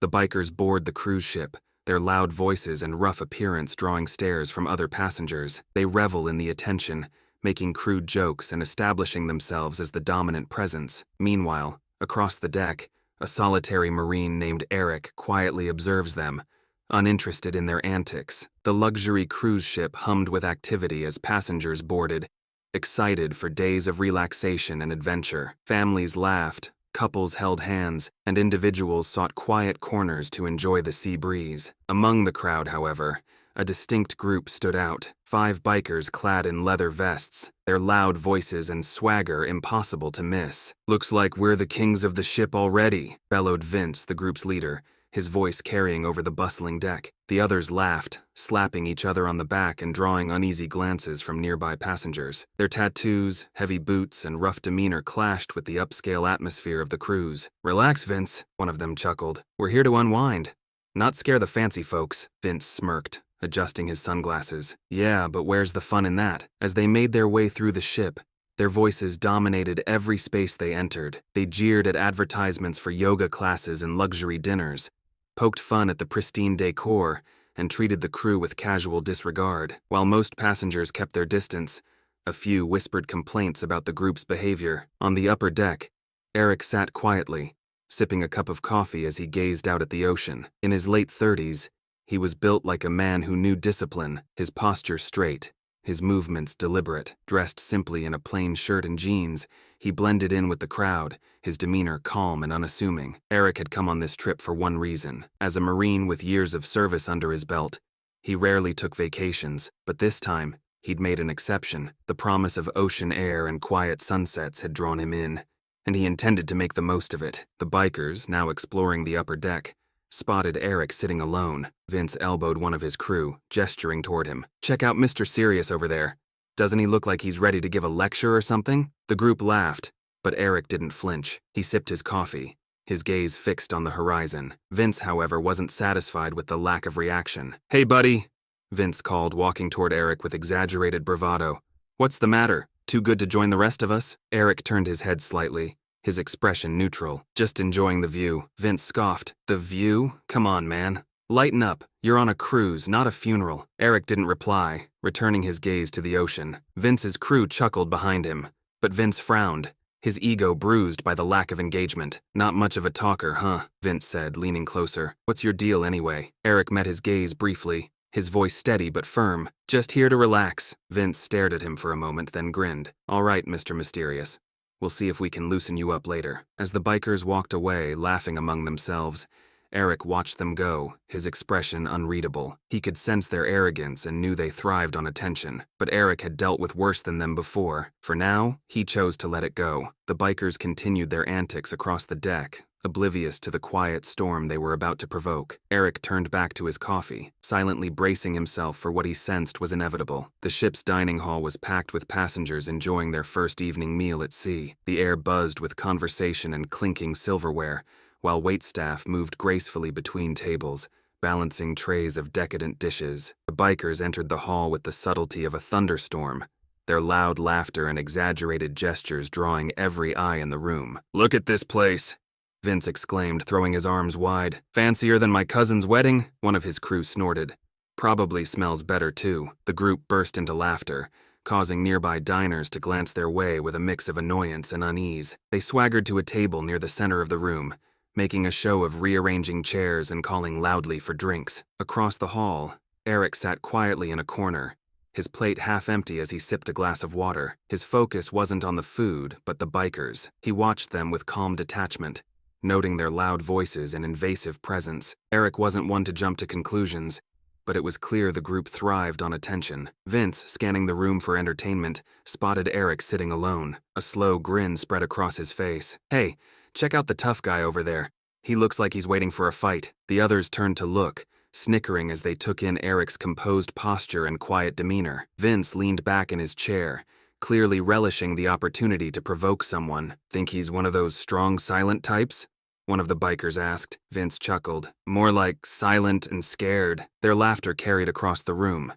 The bikers board the cruise ship, their loud voices and rough appearance drawing stares from other passengers. They revel in the attention, making crude jokes and establishing themselves as the dominant presence. Meanwhile, across the deck, a solitary Marine named Eric quietly observes them, uninterested in their antics. The luxury cruise ship hummed with activity as passengers boarded, excited for days of relaxation and adventure. Families laughed, couples held hands, and individuals sought quiet corners to enjoy the sea breeze. Among the crowd, however, a distinct group stood out. 5 bikers clad in leather vests, their loud voices and swagger impossible to miss. "Looks like we're the kings of the ship already," bellowed Vince, the group's leader, his voice carrying over the bustling deck. The others laughed, slapping each other on the back and drawing uneasy glances from nearby passengers. Their tattoos, heavy boots, and rough demeanor clashed with the upscale atmosphere of the cruise. "Relax, Vince," one of them chuckled. "We're here to unwind, not scare the fancy folks." Vince smirked, adjusting his sunglasses. "Yeah, but where's the fun in that?" As they made their way through the ship, their voices dominated every space they entered. They jeered at advertisements for yoga classes and luxury dinners, poked fun at the pristine decor, and treated the crew with casual disregard. While most passengers kept their distance, a few whispered complaints about the group's behavior. On the upper deck, Eric sat quietly, sipping a cup of coffee as he gazed out at the ocean. In his late 30s, he was built like a man who knew discipline, his posture straight, his movements deliberate. Dressed simply in a plain shirt and jeans, he blended in with the crowd, his demeanor calm and unassuming. Eric had come on this trip for one reason. As a Marine with years of service under his belt, he rarely took vacations, but this time, he'd made an exception. The promise of ocean air and quiet sunsets had drawn him in, and he intended to make the most of it. The bikers, now exploring the upper deck, spotted Eric sitting alone. Vince elbowed one of his crew, gesturing toward him. "Check out Mr. Sirius over there. Doesn't he look like he's ready to give a lecture or something?" The group laughed, but Eric didn't flinch. He sipped his coffee, his gaze fixed on the horizon. Vince, however, wasn't satisfied with the lack of reaction. "Hey, buddy," Vince called, walking toward Eric with exaggerated bravado. "What's the matter? Too good to join the rest of us?" Eric turned his head slightly, his expression neutral. "Just enjoying the view." Vince scoffed. "The view? Come on, man. Lighten up. You're on a cruise, not a funeral." Eric didn't reply, returning his gaze to the ocean. Vince's crew chuckled behind him, but Vince frowned, his ego bruised by the lack of engagement. "Not much of a talker, huh?" Vince said, leaning closer. "What's your deal anyway?" Eric met his gaze briefly, his voice steady but firm. "Just here to relax." Vince stared at him for a moment, then grinned. "All right, Mr. Mysterious. We'll see if we can loosen you up later." As the bikers walked away, laughing among themselves, Eric watched them go, his expression unreadable. He could sense their arrogance and knew they thrived on attention, but Eric had dealt with worse than them before. For now, he chose to let it go. The bikers continued their antics across the deck, oblivious to the quiet storm they were about to provoke. Eric turned back to his coffee, silently bracing himself for what he sensed was inevitable. The ship's dining hall was packed with passengers enjoying their first evening meal at sea. The air buzzed with conversation and clinking silverware, while waitstaff moved gracefully between tables, balancing trays of decadent dishes. The bikers entered the hall with the subtlety of a thunderstorm, their loud laughter and exaggerated gestures drawing every eye in the room. "Look at this place," Vince exclaimed, throwing his arms wide. "Fancier than my cousin's wedding?" One of his crew snorted. "Probably smells better too." The group burst into laughter, causing nearby diners to glance their way with a mix of annoyance and unease. They swaggered to a table near the center of the room, making a show of rearranging chairs and calling loudly for drinks. Across the hall, Eric sat quietly in a corner, his plate half empty as he sipped a glass of water. His focus wasn't on the food, but the bikers. He watched them with calm detachment, noting their loud voices and invasive presence. Eric wasn't one to jump to conclusions, but it was clear the group thrived on attention. Vince, scanning the room for entertainment, spotted Eric sitting alone. A slow grin spread across his face. "Hey, check out the tough guy over there. He looks like he's waiting for a fight." The others turned to look, snickering as they took in Eric's composed posture and quiet demeanor. Vince leaned back in his chair, clearly relishing the opportunity to provoke someone. "Think he's one of those strong, silent types?" one of the bikers asked. Vince chuckled. "More like silent and scared." Their laughter carried across the room,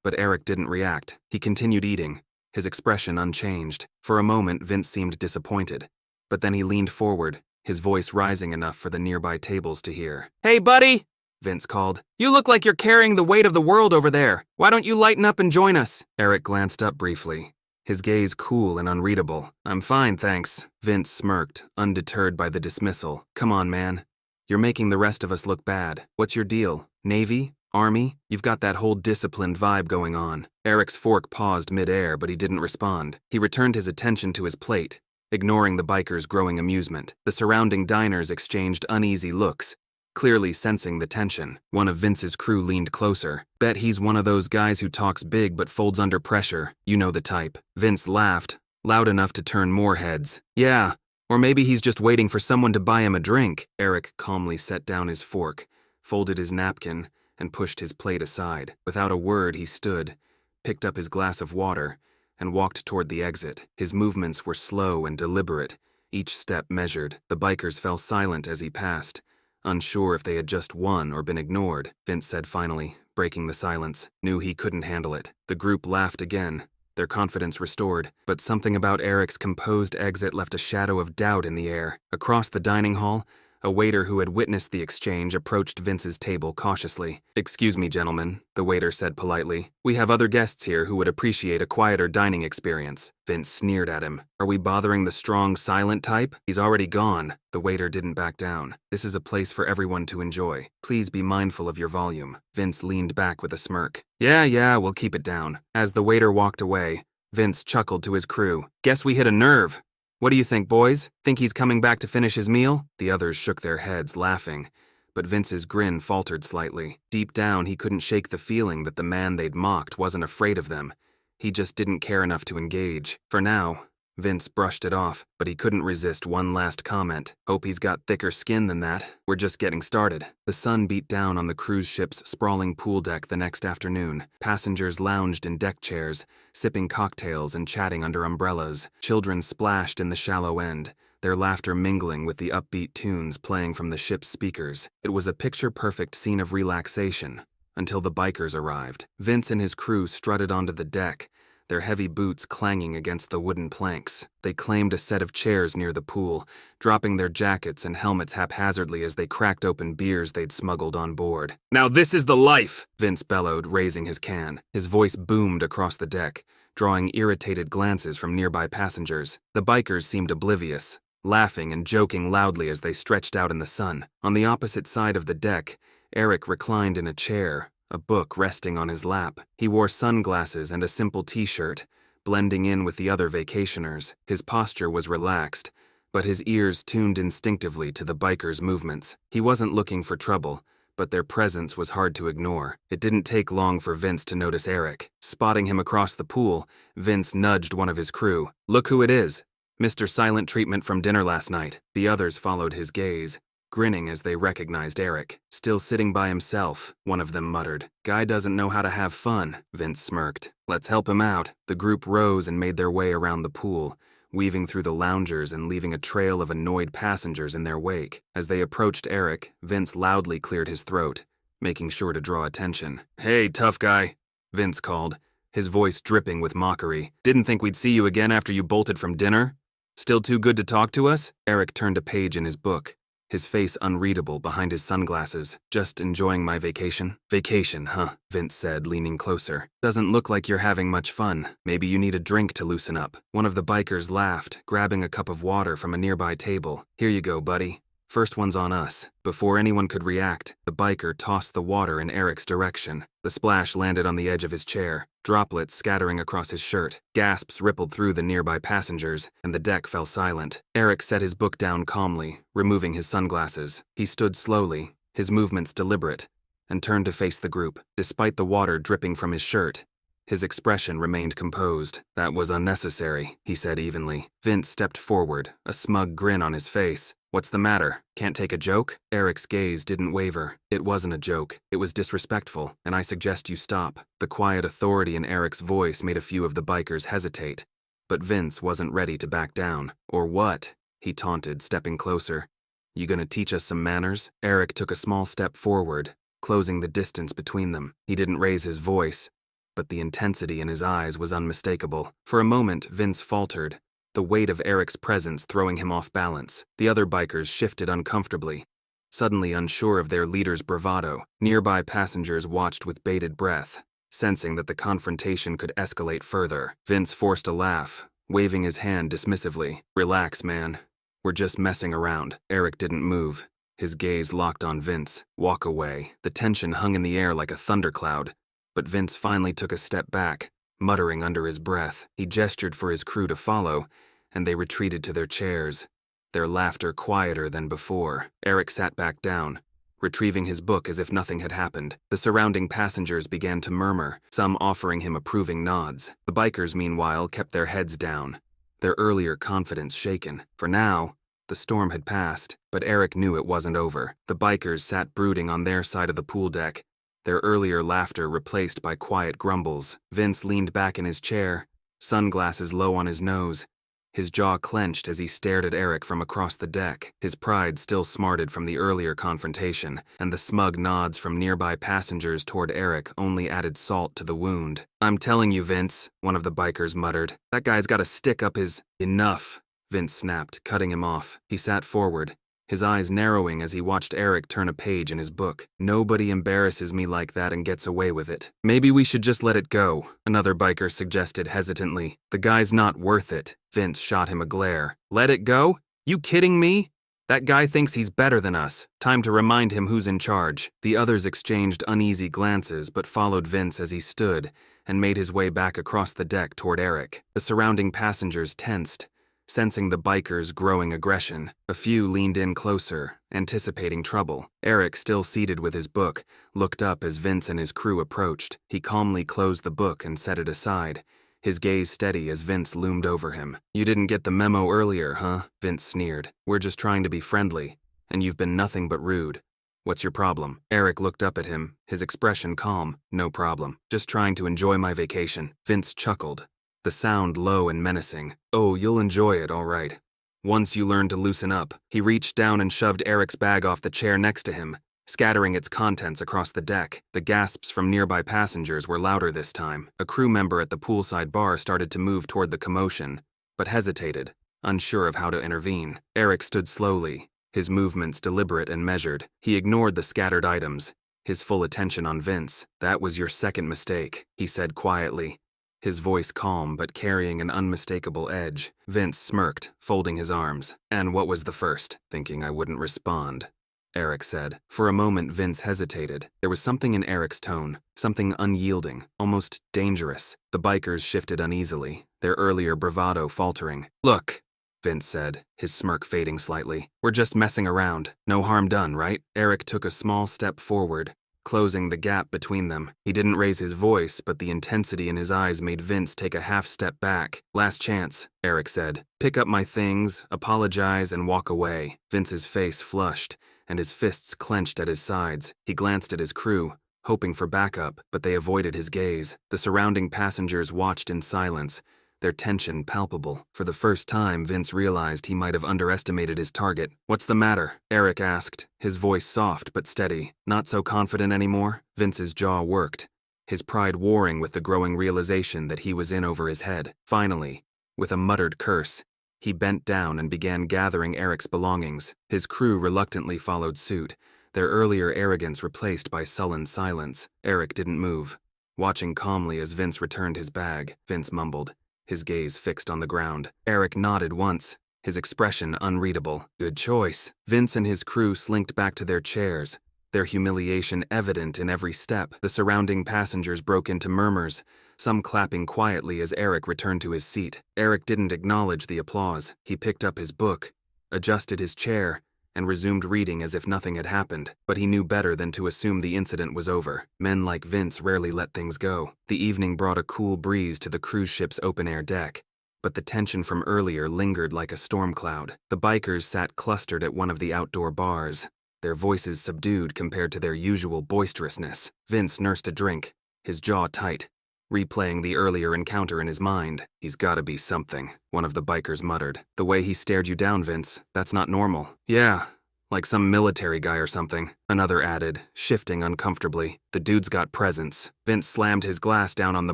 but Eric didn't react. He continued eating, his expression unchanged. For a moment, Vince seemed disappointed, but then he leaned forward, his voice rising enough for the nearby tables to hear. "Hey, buddy!" Vince called. "You look like you're carrying the weight of the world over there. Why don't you lighten up and join us?" Eric glanced up briefly, his gaze cool and unreadable. "I'm fine, thanks." Vince smirked, undeterred by the dismissal. "Come on, man. You're making the rest of us look bad. What's your deal? Navy? Army? You've got that whole disciplined vibe going on." Eric's fork paused mid-air, but he didn't respond. He returned his attention to his plate, ignoring the bikers' growing amusement. The surrounding diners exchanged uneasy looks, clearly sensing the tension. One of Vince's crew leaned closer. "Bet he's one of those guys who talks big but folds under pressure. You know the type." Vince laughed, loud enough to turn more heads. "Yeah, or maybe he's just waiting for someone to buy him a drink." Eric calmly set down his fork, folded his napkin, and pushed his plate aside. Without a word, he stood, picked up his glass of water, and walked toward the exit. His movements were slow and deliberate, each step measured. The bikers fell silent as he passed, unsure if they had just won or been ignored. Vince said finally, breaking the silence, knew he couldn't handle it. The group laughed again, their confidence restored, but something about Eric's composed exit left a shadow of doubt in the air. Across the dining hall, a waiter who had witnessed the exchange approached Vince's table cautiously. "Excuse me, gentlemen," the waiter said politely. "We have other guests here who would appreciate a quieter dining experience." Vince sneered at him. "Are we bothering the strong, silent type? He's already gone." The waiter didn't back down. "This is a place for everyone to enjoy. Please be mindful of your volume." Vince leaned back with a smirk. Yeah, we'll keep it down." As the waiter walked away, Vince chuckled to his crew. "Guess we hit a nerve. What do you think, boys? Think he's coming back to finish his meal?" The others shook their heads, laughing, but Vince's grin faltered slightly. Deep down, he couldn't shake the feeling that the man they'd mocked wasn't afraid of them. He just didn't care enough to engage. For now, Vince brushed it off, but he couldn't resist one last comment. "Hope he's got thicker skin than that. We're just getting started." The sun beat down on the cruise ship's sprawling pool deck the next afternoon. Passengers lounged in deck chairs, sipping cocktails and chatting under umbrellas. Children splashed in the shallow end, their laughter mingling with the upbeat tunes playing from the ship's speakers. It was a picture-perfect scene of relaxation, until the bikers arrived. Vince and his crew strutted onto the deck, their heavy boots clanging against the wooden planks. They claimed a set of chairs near the pool, dropping their jackets and helmets haphazardly as they cracked open beers they'd smuggled on board. "Now this is the life!" Vince bellowed, raising his can. His voice boomed across the deck, drawing irritated glances from nearby passengers. The bikers seemed oblivious, laughing and joking loudly as they stretched out in the sun. On the opposite side of the deck, Eric reclined in a chair, a book resting on his lap. He wore sunglasses and a simple t-shirt, blending in with the other vacationers. His posture was relaxed, but his ears tuned instinctively to the bikers' movements. He wasn't looking for trouble, but their presence was hard to ignore. It didn't take long for Vince to notice Eric. Spotting him across the pool, Vince nudged one of his crew. "Look who it is. Mr. Silent Treatment from dinner last night." The others followed his gaze, grinning as they recognized Eric. "Still sitting by himself," one of them muttered. "Guy doesn't know how to have fun," Vince smirked. "Let's help him out." The group rose and made their way around the pool, weaving through the loungers and leaving a trail of annoyed passengers in their wake. As they approached Eric, Vince loudly cleared his throat, making sure to draw attention. "Hey, tough guy," Vince called, his voice dripping with mockery. "Didn't think we'd see you again after you bolted from dinner? Still too good to talk to us?" Eric turned a page in his book, his face unreadable behind his sunglasses. "Just enjoying my vacation." "Vacation, huh?" Vince said, leaning closer. "Doesn't look like you're having much fun. Maybe you need a drink to loosen up." One of the bikers laughed, grabbing a cup of water from a nearby table. "Here you go, buddy. First one's on us." Before anyone could react, the biker tossed the water in Eric's direction. The splash landed on the edge of his chair, droplets scattering across his shirt. Gasps rippled through the nearby passengers, and the deck fell silent. Eric set his book down calmly, removing his sunglasses. He stood slowly, his movements deliberate, and turned to face the group. Despite the water dripping from his shirt, his expression remained composed. "That was unnecessary," he said evenly. Vince stepped forward, a smug grin on his face. "What's the matter? Can't take a joke?" Eric's gaze didn't waver. "It wasn't a joke. It was disrespectful, and I suggest you stop." The quiet authority in Eric's voice made a few of the bikers hesitate, but Vince wasn't ready to back down. "Or what?" he taunted, stepping closer. "You gonna teach us some manners?" Eric took a small step forward, closing the distance between them. He didn't raise his voice, but the intensity in his eyes was unmistakable. For a moment, Vince faltered, the weight of Eric's presence throwing him off balance. The other bikers shifted uncomfortably, suddenly unsure of their leader's bravado. Nearby passengers watched with bated breath, sensing that the confrontation could escalate further. Vince forced a laugh, waving his hand dismissively. "Relax, man. We're just messing around." Eric didn't move. His gaze locked on Vince. "Walk away." The tension hung in the air like a thundercloud, but Vince finally took a step back, muttering under his breath. He gestured for his crew to follow, and they retreated to their chairs, their laughter quieter than before. Eric sat back down, retrieving his book as if nothing had happened. The surrounding passengers began to murmur, some offering him approving nods. The bikers, meanwhile, kept their heads down, their earlier confidence shaken. For now, the storm had passed, but Eric knew it wasn't over. The bikers sat brooding on their side of the pool deck, their earlier laughter replaced by quiet grumbles. Vince leaned back in his chair, sunglasses low on his nose, his jaw clenched as he stared at Eric from across the deck. His pride still smarted from the earlier confrontation, and the smug nods from nearby passengers toward Eric only added salt to the wound. "I'm telling you, Vince," one of the bikers muttered. "That guy's got a stick up his—" "Enough," Vince snapped, cutting him off. He sat forward, his eyes narrowing as he watched Eric turn a page in his book. "Nobody embarrasses me like that and gets away with it." "Maybe we should just let it go," another biker suggested hesitantly. "The guy's not worth it." Vince shot him a glare. "Let it go? You kidding me? That guy thinks he's better than us. Time to remind him who's in charge." The others exchanged uneasy glances but followed Vince as he stood and made his way back across the deck toward Eric. The surrounding passengers tensed, sensing the bikers' growing aggression. A few leaned in closer, anticipating trouble. Eric, still seated with his book, looked up as Vince and his crew approached. He calmly closed the book and set it aside, his gaze steady as Vince loomed over him. "You didn't get the memo earlier, huh?" Vince sneered. "We're just trying to be friendly, and you've been nothing but rude. What's your problem?" Eric looked up at him, his expression calm. "No problem. Just trying to enjoy my vacation." Vince chuckled, the sound low and menacing. "Oh, you'll enjoy it, all right. Once you learn to loosen up." He reached down and shoved Eric's bag off the chair next to him, scattering its contents across the deck. The gasps from nearby passengers were louder this time. A crew member at the poolside bar started to move toward the commotion, but hesitated, unsure of how to intervene. Eric stood slowly, his movements deliberate and measured. He ignored the scattered items, his full attention on Vince. "That was your second mistake," he said quietly, his voice calm but carrying an unmistakable edge. Vince smirked, folding his arms. "And what was the first?" "Thinking I wouldn't respond," Eric said. For a moment, Vince hesitated. There was something in Eric's tone, something unyielding, almost dangerous. The bikers shifted uneasily, their earlier bravado faltering. "Look," Vince said, his smirk fading slightly. "We're just messing around. No harm done, right?" Eric took a small step forward, closing the gap between them. He didn't raise his voice, but the intensity in his eyes made Vince take a half step back. "Last chance," Eric said. "Pick up my things, apologize, and walk away." Vince's face flushed, and his fists clenched at his sides. He glanced at his crew, hoping for backup, but they avoided his gaze. The surrounding passengers watched in silence, their tension palpable. For the first time, Vince realized he might have underestimated his target. "What's the matter?" Eric asked, his voice soft but steady. "Not so confident anymore?" Vince's jaw worked, his pride warring with the growing realization that he was in over his head. Finally, with a muttered curse, he bent down and began gathering Eric's belongings. His crew reluctantly followed suit, their earlier arrogance replaced by sullen silence. Eric didn't move, watching calmly as Vince returned his bag. Vince mumbled, his gaze fixed on the ground. Eric nodded once, his expression unreadable. "Good choice." Vince and his crew slinked back to their chairs, their humiliation evident in every step. The surrounding passengers broke into murmurs, some clapping quietly as Eric returned to his seat. Eric didn't acknowledge the applause. He picked up his book, adjusted his chair, and resumed reading as if nothing had happened. But he knew better than to assume the incident was over. Men like Vince rarely let things go. The evening brought a cool breeze to the cruise ship's open-air deck, but the tension from earlier lingered like a storm cloud. The bikers sat clustered at one of the outdoor bars, their voices subdued compared to their usual boisterousness. Vince nursed a drink, his jaw tight, replaying the earlier encounter in his mind. "He's gotta be something," one of the bikers muttered. "The way he stared you down, Vince, that's not normal." "Yeah, like some military guy or something," another added, shifting uncomfortably. "The dude's got presence." Vince slammed his glass down on the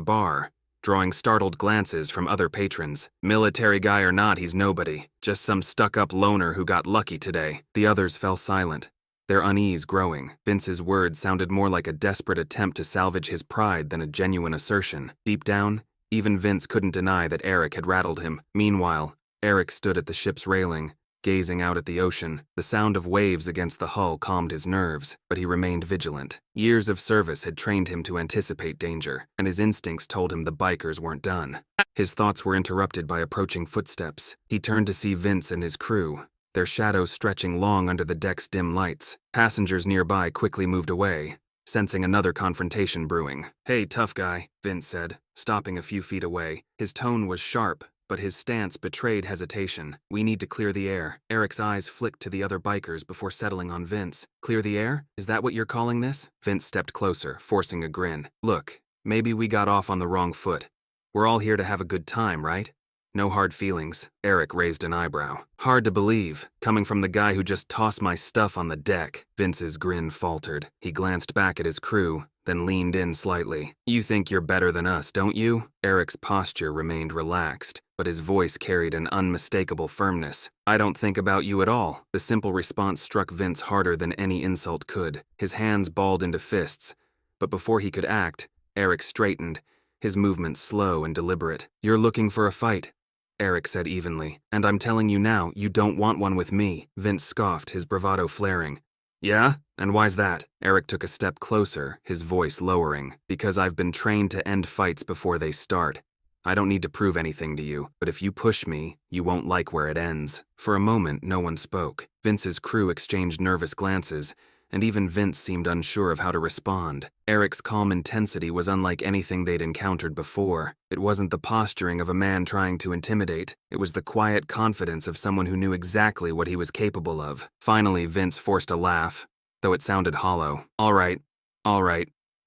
bar, drawing startled glances from other patrons. Military guy or not, he's nobody. Just some stuck-up loner who got lucky today. The others fell silent, their unease growing. Vince's words sounded more like a desperate attempt to salvage his pride than a genuine assertion. Deep down, even Vince couldn't deny that Eric had rattled him. Meanwhile, Eric stood at the ship's railing, gazing out at the ocean. The sound of waves against the hull calmed his nerves, but he remained vigilant. Years of service had trained him to anticipate danger, and his instincts told him the bikers weren't done. His thoughts were interrupted by approaching footsteps. He turned to see Vince and his crew, their shadows stretching long under the deck's dim lights. Passengers nearby quickly moved away, sensing another confrontation brewing. "Hey, tough guy," Vince said, stopping a few feet away. His tone was sharp, but his stance betrayed hesitation. "We need to clear the air." Eric's eyes flicked to the other bikers before settling on Vince. "Clear the air? Is that what you're calling this?" Vince stepped closer, forcing a grin. "Look, maybe we got off on the wrong foot. We're all here to have a good time, right? No hard feelings." Eric raised an eyebrow. "Hard to believe, coming from the guy who just tossed my stuff on the deck." Vince's grin faltered. He glanced back at his crew, then leaned in slightly. "You think you're better than us, don't you?" Eric's posture remained relaxed, but his voice carried an unmistakable firmness. "I don't think about you at all." The simple response struck Vince harder than any insult could. His hands balled into fists, but before he could act, Eric straightened, his movements slow and deliberate. "You're looking for a fight," Eric said evenly, "and I'm telling you now, you don't want one with me." Vince scoffed, his bravado flaring. "Yeah? And why's that?" Eric took a step closer, his voice lowering. "Because I've been trained to end fights before they start. I don't need to prove anything to you, but if you push me, you won't like where it ends." For a moment, no one spoke. Vince's crew exchanged nervous glances, and even Vince seemed unsure of how to respond. Eric's calm intensity was unlike anything they'd encountered before. It wasn't the posturing of a man trying to intimidate. It was the quiet confidence of someone who knew exactly what he was capable of. Finally, Vince forced a laugh, though it sounded hollow. All right.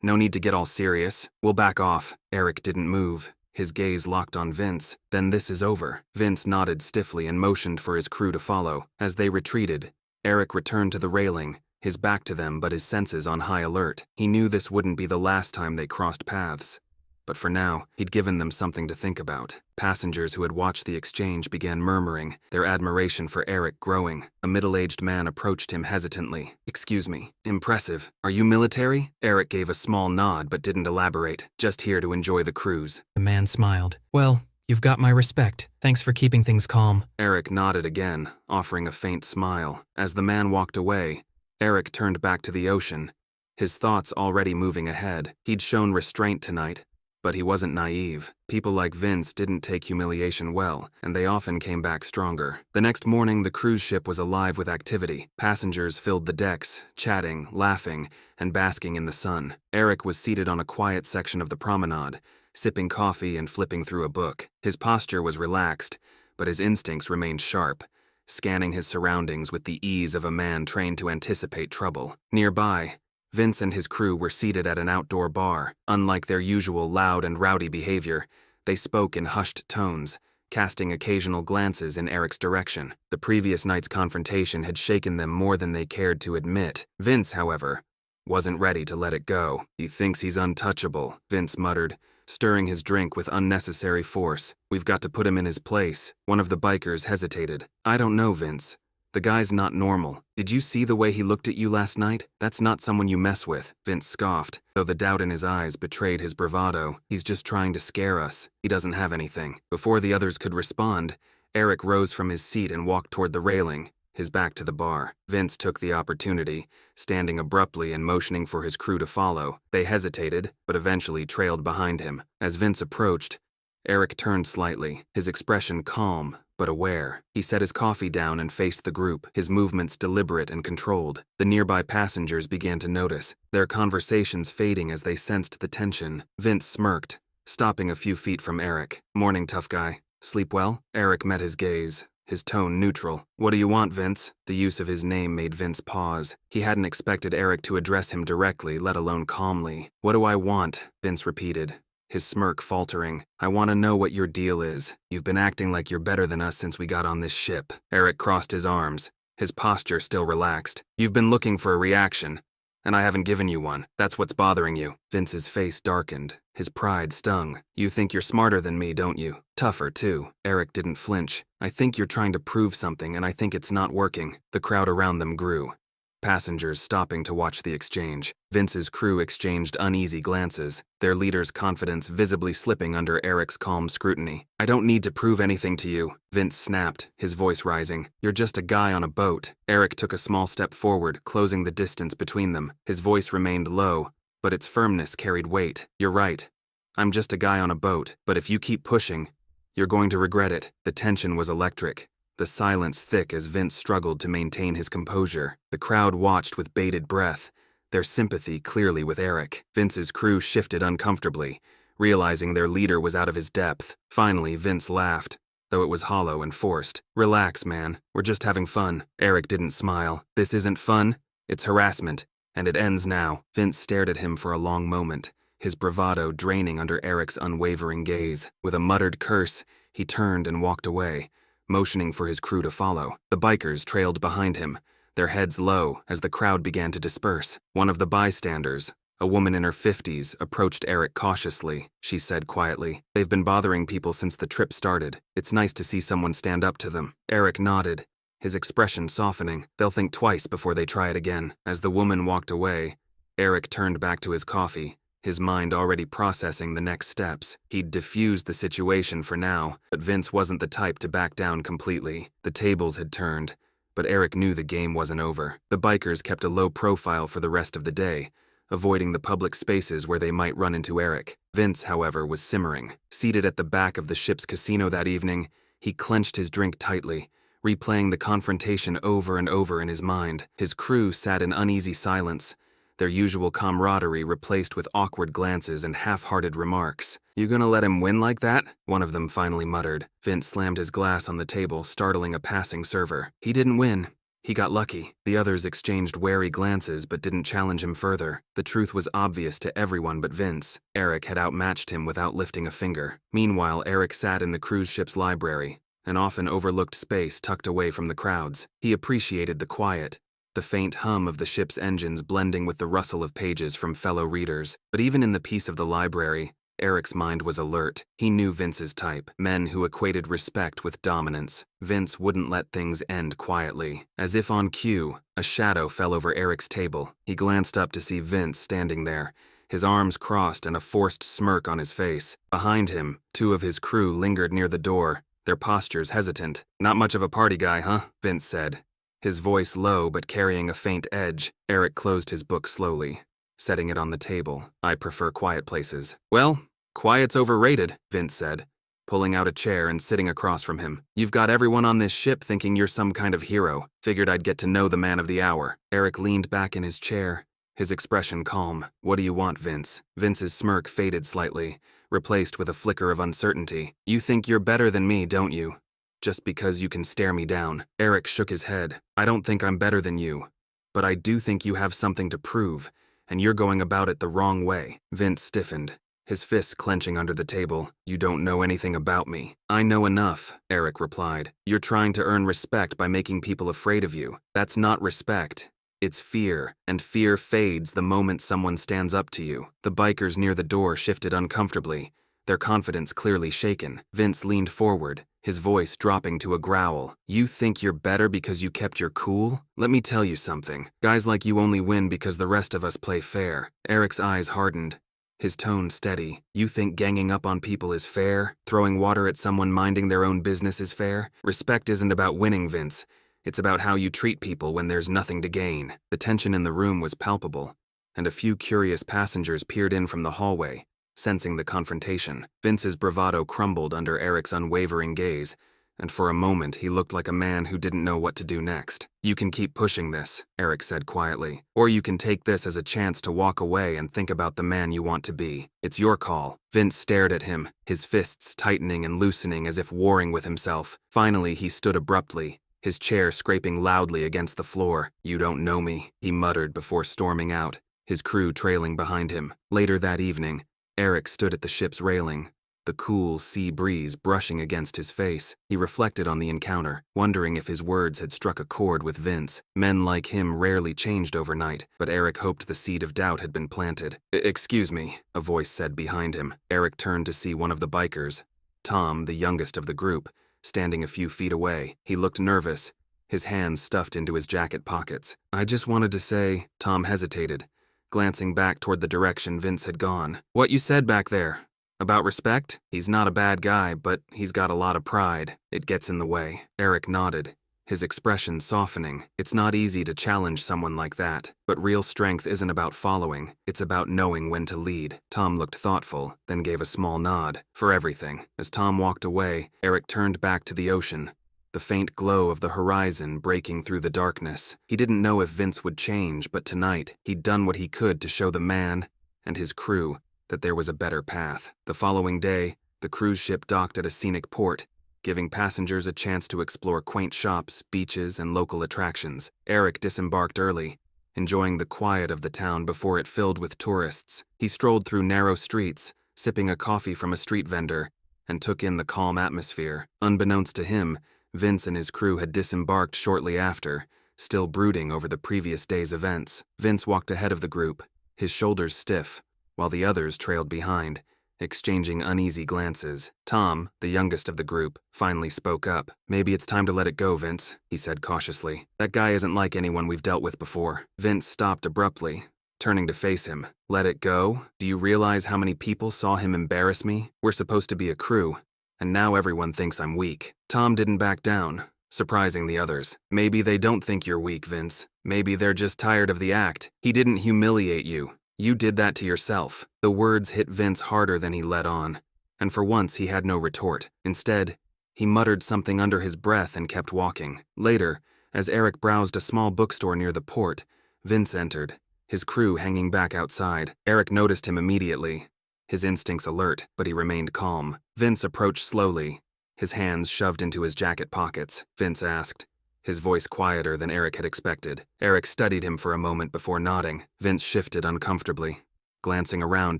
No need to get all serious. We'll back off." Eric didn't move, his gaze locked on Vince. "Then this is over." Vince nodded stiffly and motioned for his crew to follow. As they retreated, Eric returned to the railing, his back to them but his senses on high alert. He knew this wouldn't be the last time they crossed paths. But for now, he'd given them something to think about. Passengers who had watched the exchange began murmuring, their admiration for Eric growing. A middle-aged man approached him hesitantly. "Excuse me. Impressive. Are you military?" Eric gave a small nod but didn't elaborate. "Just here to enjoy the cruise." The man smiled. "Well, you've got my respect. Thanks for keeping things calm." Eric nodded again, offering a faint smile. As the man walked away, Eric turned back to the ocean, his thoughts already moving ahead. He'd shown restraint tonight, but he wasn't naive. People like Vince didn't take humiliation well, and they often came back stronger. The next morning, the cruise ship was alive with activity. Passengers filled the decks, chatting, laughing, and basking in the sun. Eric was seated on a quiet section of the promenade, sipping coffee and flipping through a book. His posture was relaxed, but his instincts remained sharp, scanning his surroundings with the ease of a man trained to anticipate trouble. Nearby, Vince and his crew were seated at an outdoor bar. Unlike their usual loud and rowdy behavior, they spoke in hushed tones, casting occasional glances in Eric's direction. The previous night's confrontation had shaken them more than they cared to admit. Vince, however, wasn't ready to let it go. "He thinks he's untouchable," Vince muttered, stirring his drink with unnecessary force. "We've got to put him in his place." One of the bikers hesitated. "I don't know, Vince. The guy's not normal. Did you see the way he looked at you last night? That's not someone you mess with." Vince scoffed, though the doubt in his eyes betrayed his bravado. "He's just trying to scare us. He doesn't have anything." Before the others could respond, Eric rose from his seat and walked toward the railing, his back to the bar. Vince took the opportunity, standing abruptly and motioning for his crew to follow. They hesitated, but eventually trailed behind him. As Vince approached, Eric turned slightly, his expression calm but aware. He set his coffee down and faced the group, his movements deliberate and controlled. The nearby passengers began to notice, their conversations fading as they sensed the tension. Vince smirked, stopping a few feet from Eric. "Morning, tough guy. Sleep well?" Eric met his gaze, his tone neutral. "What do you want, Vince?" The use of his name made Vince pause. He hadn't expected Eric to address him directly, let alone calmly. "What do I want?" Vince repeated, his smirk faltering. "I want to know what your deal is. You've been acting like you're better than us since we got on this ship." Eric crossed his arms, his posture still relaxed. "You've been looking for a reaction. And I haven't given you one. That's what's bothering you. Vince's face darkened. His pride stung. You think you're smarter than me, don't you? Tougher, too. Eric didn't flinch. I think you're trying to prove something, and I think it's not working. The crowd around them grew. Passengers stopping to watch the exchange. Vince's crew exchanged uneasy glances, their leader's confidence visibly slipping under Eric's calm scrutiny. I don't need to prove anything to you, Vince snapped, his voice rising. You're just a guy on a boat. Eric took a small step forward, closing the distance between them. His voice remained low, but its firmness carried weight. You're right. I'm just a guy on a boat, but if you keep pushing, you're going to regret it. The tension was electric. The silence thick as Vince struggled to maintain his composure. The crowd watched with bated breath, their sympathy clearly with Eric. Vince's crew shifted uncomfortably, realizing their leader was out of his depth. Finally, Vince laughed, though it was hollow and forced. Relax, man. We're just having fun. Eric didn't smile. This isn't fun. It's harassment, and it ends now. Vince stared at him for a long moment, his bravado draining under Eric's unwavering gaze. With a muttered curse, he turned and walked away, motioning for his crew to follow. The bikers trailed behind him, their heads low as the crowd began to disperse. One of the bystanders, a woman in her 50s, approached Eric cautiously. She said quietly, "They've been bothering people since the trip started. It's nice to see someone stand up to them." Eric nodded, his expression softening. They'll think twice before they try it again. As the woman walked away, Eric turned back to his coffee, his mind already processing the next steps. He'd diffused the situation for now, but Vince wasn't the type to back down completely. The tables had turned, but Eric knew the game wasn't over. The bikers kept a low profile for the rest of the day, avoiding the public spaces where they might run into Eric. Vince, however, was simmering. Seated at the back of the ship's casino that evening, he clenched his drink tightly, replaying the confrontation over and over in his mind. His crew sat in uneasy silence, their usual camaraderie replaced with awkward glances and half-hearted remarks. "You gonna let him win like that?" one of them finally muttered. Vince slammed his glass on the table, startling a passing server. "He didn't win. He got lucky." The others exchanged wary glances but didn't challenge him further. The truth was obvious to everyone but Vince. Eric had outmatched him without lifting a finger. Meanwhile, Eric sat in the cruise ship's library, an often overlooked space tucked away from the crowds. He appreciated the quiet, the faint hum of the ship's engines blending with the rustle of pages from fellow readers. But even in the peace of the library, Eric's mind was alert. He knew Vince's type, men who equated respect with dominance. Vince wouldn't let things end quietly. As if on cue, a shadow fell over Eric's table. He glanced up to see Vince standing there, his arms crossed and a forced smirk on his face. Behind him, two of his crew lingered near the door, their postures hesitant. "Not much of a party guy, huh?" Vince said, his voice low but carrying a faint edge. Eric closed his book slowly, setting it on the table. "I prefer quiet places." "Well, quiet's overrated," Vince said, pulling out a chair and sitting across from him. "You've got everyone on this ship thinking you're some kind of hero. Figured I'd get to know the man of the hour." Eric leaned back in his chair, his expression calm. "What do you want, Vince?" Vince's smirk faded slightly, replaced with a flicker of uncertainty. "You think you're better than me, don't you? Just because you can stare me down." Eric shook his head. "I don't think I'm better than you, but I do think you have something to prove, and you're going about it the wrong way." Vince stiffened, his fists clenching under the table. "You don't know anything about me." "I know enough," Eric replied. "You're trying to earn respect by making people afraid of you. That's not respect. It's fear, and fear fades the moment someone stands up to you." The bikers near the door shifted uncomfortably, their confidence clearly shaken. Vince leaned forward, his voice dropping to a growl. "You think you're better because you kept your cool? Let me tell you something. Guys like you only win because the rest of us play fair." Eric's eyes hardened, his tone steady. "You think ganging up on people is fair? Throwing water at someone minding their own business is fair? Respect isn't about winning, Vince. It's about how you treat people when there's nothing to gain." The tension in the room was palpable, and a few curious passengers peered in from the hallway, sensing the confrontation. Vince's bravado crumbled under Eric's unwavering gaze, and for a moment he looked like a man who didn't know what to do next. "You can keep pushing this," Eric said quietly, "or you can take this as a chance to walk away and think about the man you want to be. It's your call." Vince stared at him, his fists tightening and loosening as if warring with himself. Finally, he stood abruptly, his chair scraping loudly against the floor. "You don't know me," he muttered before storming out, his crew trailing behind him. Later that evening, Eric stood at the ship's railing, the cool sea breeze brushing against his face. He reflected on the encounter, wondering if his words had struck a chord with Vince. Men like him rarely changed overnight, but Eric hoped the seed of doubt had been planted. "Excuse me," a voice said behind him. Eric turned to see one of the bikers, Tom, the youngest of the group, standing a few feet away. He looked nervous, his hands stuffed into his jacket pockets. "I just wanted to say," Tom hesitated, glancing back toward the direction Vince had gone. "What you said back there. About respect? He's not a bad guy, but he's got a lot of pride. It gets in the way." Eric nodded, his expression softening. It's not easy to challenge someone like that, but real strength isn't about following, it's about knowing when to lead. Tom looked thoughtful, then gave a small nod. "For everything." As Tom walked away, Eric turned back to the ocean, the faint glow of the horizon breaking through the darkness. He didn't know if Vince would change, but tonight, he'd done what he could to show the man and his crew that there was a better path. The following day, the cruise ship docked at a scenic port, giving passengers a chance to explore quaint shops, beaches, and local attractions. Eric disembarked early, enjoying the quiet of the town before it filled with tourists. He strolled through narrow streets, sipping a coffee from a street vendor, and took in the calm atmosphere. Unbeknownst to him, Vince and his crew had disembarked shortly after, still brooding over the previous day's events. Vince walked ahead of the group, his shoulders stiff, while the others trailed behind, exchanging uneasy glances. Tom, the youngest of the group, finally spoke up. "Maybe it's time to let it go, Vince," he said cautiously. "That guy isn't like anyone we've dealt with before." Vince stopped abruptly, turning to face him. "Let it go? Do you realize how many people saw him embarrass me? We're supposed to be a crew, and now everyone thinks I'm weak." Tom didn't back down, surprising the others. "Maybe they don't think you're weak, Vince. Maybe they're just tired of the act. He didn't humiliate you. You did that to yourself." The words hit Vince harder than he let on, and for once he had no retort. Instead, he muttered something under his breath and kept walking. Later, as Eric browsed a small bookstore near the port, Vince entered, his crew hanging back outside. Eric noticed him immediately, his instincts alert, but he remained calm. Vince approached slowly, his hands shoved into his jacket pockets. Vince asked, his voice quieter than Eric had expected. Eric studied him for a moment before nodding. Vince shifted uncomfortably, glancing around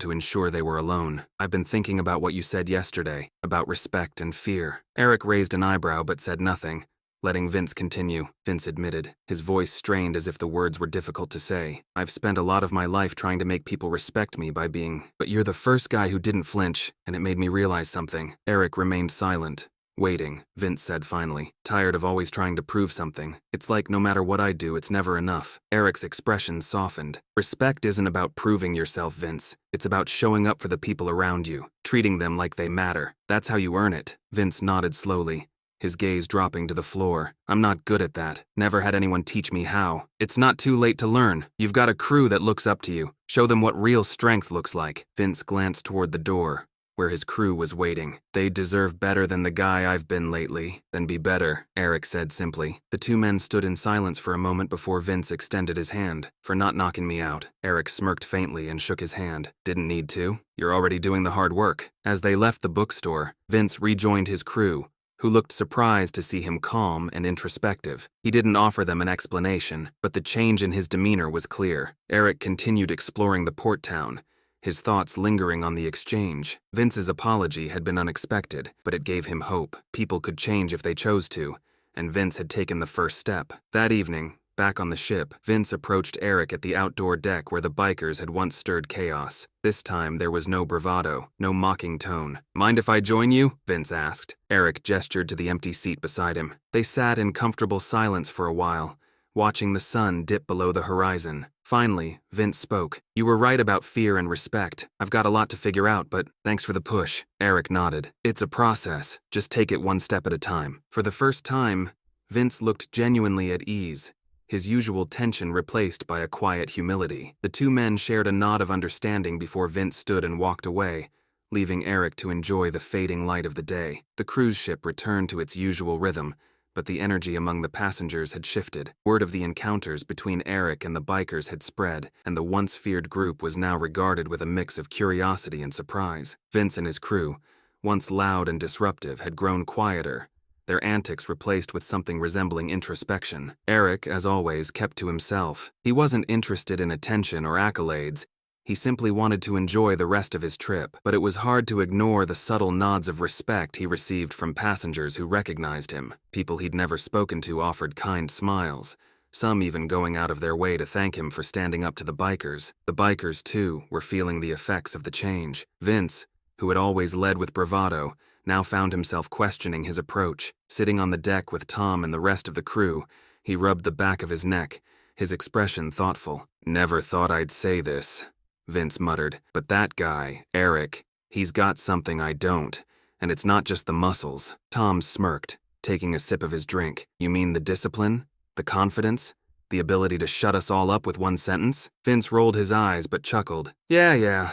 to ensure they were alone. "I've been thinking about what you said yesterday, about respect and fear." Eric raised an eyebrow but said nothing, letting Vince continue. Vince admitted, his voice strained as if the words were difficult to say. "I've spent a lot of my life trying to make people respect me by being, but you're the first guy who didn't flinch, and it made me realize something." Eric remained silent. "Waiting," Vince said finally, "tired of always trying to prove something. It's like no matter what I do, it's never enough." Eric's expression softened. "Respect isn't about proving yourself, Vince. It's about showing up for the people around you, treating them like they matter. That's how you earn it." Vince nodded slowly, his gaze dropping to the floor. "I'm not good at that. Never had anyone teach me how. It's not too late to learn. You've got a crew that looks up to you. Show them what real strength looks like." Vince glanced toward the door, where his crew was waiting. "They deserve better than the guy I've been lately." "Then be better," Eric said simply. The two men stood in silence for a moment before Vince extended his hand. "For not knocking me out." Eric smirked faintly and shook his hand. "Didn't need to. You're already doing the hard work." As they left the bookstore, Vince rejoined his crew, who looked surprised to see him calm and introspective. He didn't offer them an explanation, but the change in his demeanor was clear. Eric continued exploring the port town, his thoughts lingering on the exchange. Vince's apology had been unexpected, but it gave him hope. People could change if they chose to, and Vince had taken the first step. That evening, back on the ship, Vince approached Eric at the outdoor deck where the bikers had once stirred chaos. This time, there was no bravado, no mocking tone. "Mind if I join you?" Vince asked. Eric gestured to the empty seat beside him. They sat in comfortable silence for a while, watching the sun dip below the horizon. Finally, Vince spoke. "You were right about fear and respect. I've got a lot to figure out, but thanks for the push." Eric nodded. "It's a process. Just take it one step at a time." For the first time, Vince looked genuinely at ease, his usual tension replaced by a quiet humility. The two men shared a nod of understanding before Vince stood and walked away, leaving Eric to enjoy the fading light of the day. The cruise ship returned to its usual rhythm, but the energy among the passengers had shifted. Word of the encounters between Eric and the bikers had spread, and the once feared group was now regarded with a mix of curiosity and surprise. Vince and his crew, once loud and disruptive, had grown quieter, their antics replaced with something resembling introspection. Eric, as always, kept to himself. He wasn't interested in attention or accolades. He simply wanted to enjoy the rest of his trip, but it was hard to ignore the subtle nods of respect he received from passengers who recognized him. People he'd never spoken to offered kind smiles, some even going out of their way to thank him for standing up to the bikers. The bikers, too, were feeling the effects of the change. Vince, who had always led with bravado, now found himself questioning his approach. Sitting on the deck with Tom and the rest of the crew, he rubbed the back of his neck, his expression thoughtful. "Never thought I'd say this," Vince muttered, "but that guy, Eric, he's got something I don't, and it's not just the muscles." Tom smirked, taking a sip of his drink. "You mean the discipline? The confidence? The ability to shut us all up with one sentence?" Vince rolled his eyes but chuckled. Yeah.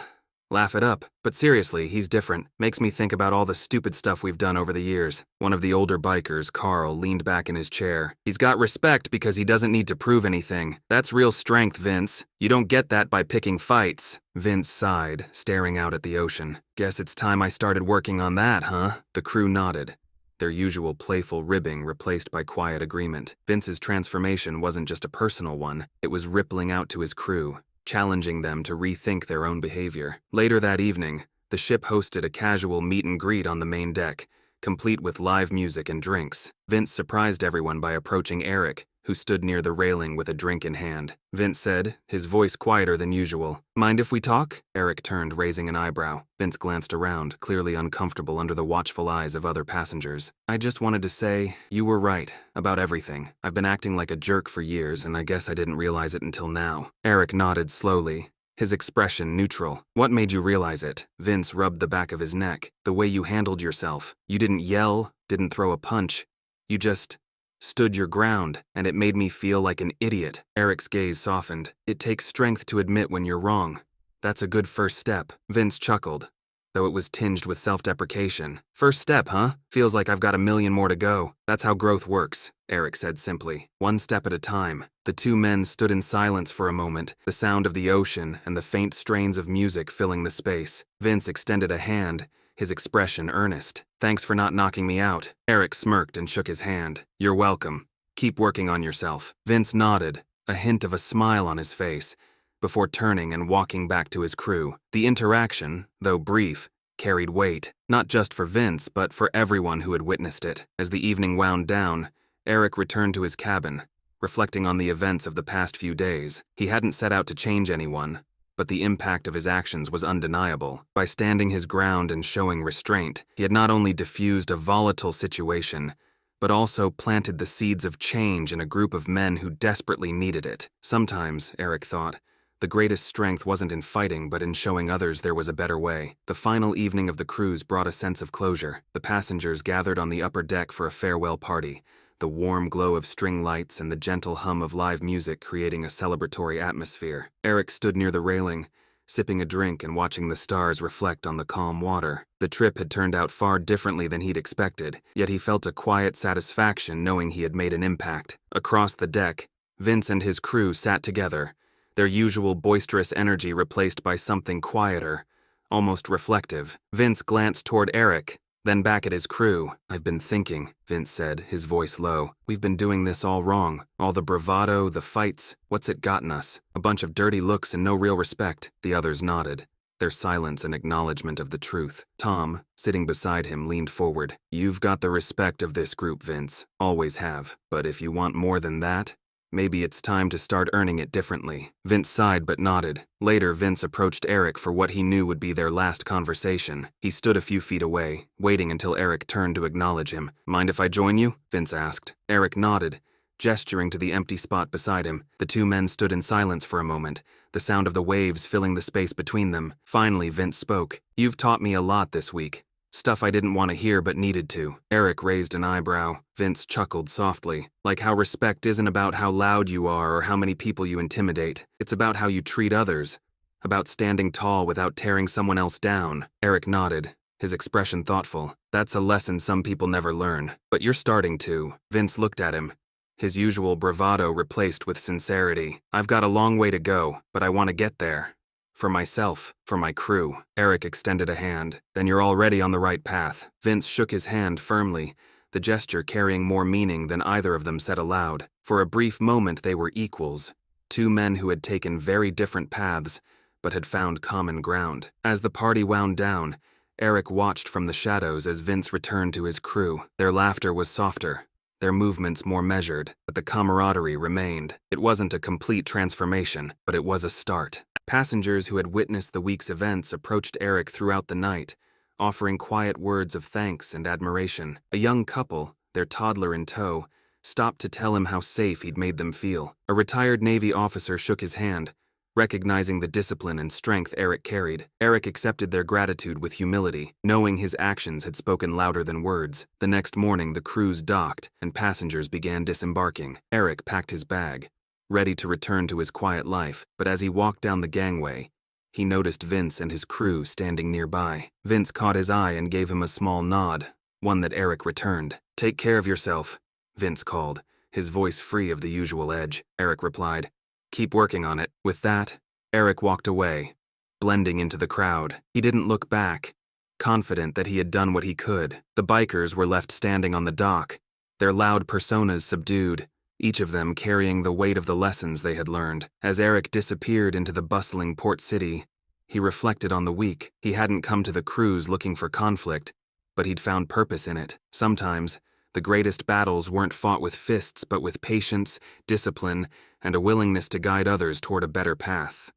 Laugh it up. But seriously, he's different. Makes me think about all the stupid stuff we've done over the years. One of the older bikers, Carl, leaned back in his chair. "He's got respect because he doesn't need to prove anything. That's real strength, Vince. You don't get that by picking fights." Vince sighed, staring out at the ocean. "Guess it's time I started working on that, huh?" The crew nodded, their usual playful ribbing replaced by quiet agreement. Vince's transformation wasn't just a personal one, it was rippling out to his crew, challenging them to rethink their own behavior. Later that evening, the ship hosted a casual meet and greet on the main deck, complete with live music and drinks. Vince surprised everyone by approaching Eric, who stood near the railing with a drink in hand. Vince said, his voice quieter than usual. "Mind if we talk?" Eric turned, raising an eyebrow. Vince glanced around, clearly uncomfortable under the watchful eyes of other passengers. "I just wanted to say, you were right, about everything. I've been acting like a jerk for years, and I guess I didn't realize it until now." Eric nodded slowly, his expression neutral. "What made you realize it?" Vince rubbed the back of his neck. "The way you handled yourself. You didn't yell, didn't throw a punch. You just stood your ground, and it made me feel like an idiot." Eric's gaze softened. "It takes strength to admit when you're wrong. That's a good first step." Vince chuckled, though it was tinged with self-deprecation. "First step, huh? Feels like I've got a million more to go." "That's how growth works," Eric said simply. "One step at a time." The two men stood in silence for a moment, the sound of the ocean and the faint strains of music filling the space. Vince extended a hand, his expression earnest. "Thanks for not knocking me out." Eric smirked and shook his hand. "You're welcome. Keep working on yourself." Vince nodded, a hint of a smile on his face, before turning and walking back to his crew. The interaction, though brief, carried weight, not just for Vince, but for everyone who had witnessed it. As the evening wound down, Eric returned to his cabin, reflecting on the events of the past few days. He hadn't set out to change anyone, but the impact of his actions was undeniable. By standing his ground and showing restraint, he had not only diffused a volatile situation, but also planted the seeds of change in a group of men who desperately needed it. Sometimes, Eric thought, the greatest strength wasn't in fighting, but in showing others there was a better way. The final evening of the cruise brought a sense of closure. The passengers gathered on the upper deck for a farewell party, the warm glow of string lights and the gentle hum of live music creating a celebratory atmosphere. Eric stood near the railing, sipping a drink and watching the stars reflect on the calm water. The trip had turned out far differently than he'd expected, yet he felt a quiet satisfaction knowing he had made an impact. Across the deck, Vince and his crew sat together, their usual boisterous energy replaced by something quieter, almost reflective. Vince glanced toward Eric, then back at his crew. "I've been thinking," Vince said, his voice low. "We've been doing this all wrong. All the bravado, the fights, what's it gotten us? A bunch of dirty looks and no real respect." The others nodded, their silence an acknowledgement of the truth. Tom, sitting beside him, leaned forward. "You've got the respect of this group, Vince. Always have. But if you want more than that, maybe it's time to start earning it differently." Vince sighed but nodded. Later, Vince approached Eric for what he knew would be their last conversation. He stood a few feet away, waiting until Eric turned to acknowledge him. "Mind if I join you?" Vince asked. Eric nodded, gesturing to the empty spot beside him. The two men stood in silence for a moment, the sound of the waves filling the space between them. Finally, Vince spoke. "You've taught me a lot this week. Stuff I didn't want to hear but needed to." Eric raised an eyebrow. Vince chuckled softly. "Like how respect isn't about how loud you are or how many people you intimidate. It's about how you treat others. About standing tall without tearing someone else down." Eric nodded, his expression thoughtful. "That's a lesson some people never learn. But you're starting to." Vince looked at him, his usual bravado replaced with sincerity. "I've got a long way to go, but I want to get there. For myself, for my crew." Eric extended a hand. "Then you're already on the right path." Vince shook his hand firmly, the gesture carrying more meaning than either of them said aloud. For a brief moment they were equals, two men who had taken very different paths, but had found common ground. As the party wound down, Eric watched from the shadows as Vince returned to his crew. Their laughter was softer, their movements more measured, but the camaraderie remained. It wasn't a complete transformation, but it was a start. Passengers who had witnessed the week's events approached Eric throughout the night, offering quiet words of thanks and admiration. A young couple, their toddler in tow, stopped to tell him how safe he'd made them feel. A retired Navy officer shook his hand, recognizing the discipline and strength Eric carried. Eric accepted their gratitude with humility, knowing his actions had spoken louder than words. The next morning, the cruise docked, and passengers began disembarking. Eric packed his bag, ready to return to his quiet life, but as he walked down the gangway, he noticed Vince and his crew standing nearby. Vince caught his eye and gave him a small nod, one that Eric returned. "Take care of yourself," Vince called, his voice free of the usual edge. Eric replied, "Keep working on it." With that, Eric walked away, blending into the crowd. He didn't look back, confident that he had done what he could. The bikers were left standing on the dock, their loud personas subdued, each of them carrying the weight of the lessons they had learned. As Eric disappeared into the bustling port city, he reflected on the week. He hadn't come to the cruise looking for conflict, but he'd found purpose in it. Sometimes, the greatest battles weren't fought with fists but with patience, discipline, and a willingness to guide others toward a better path.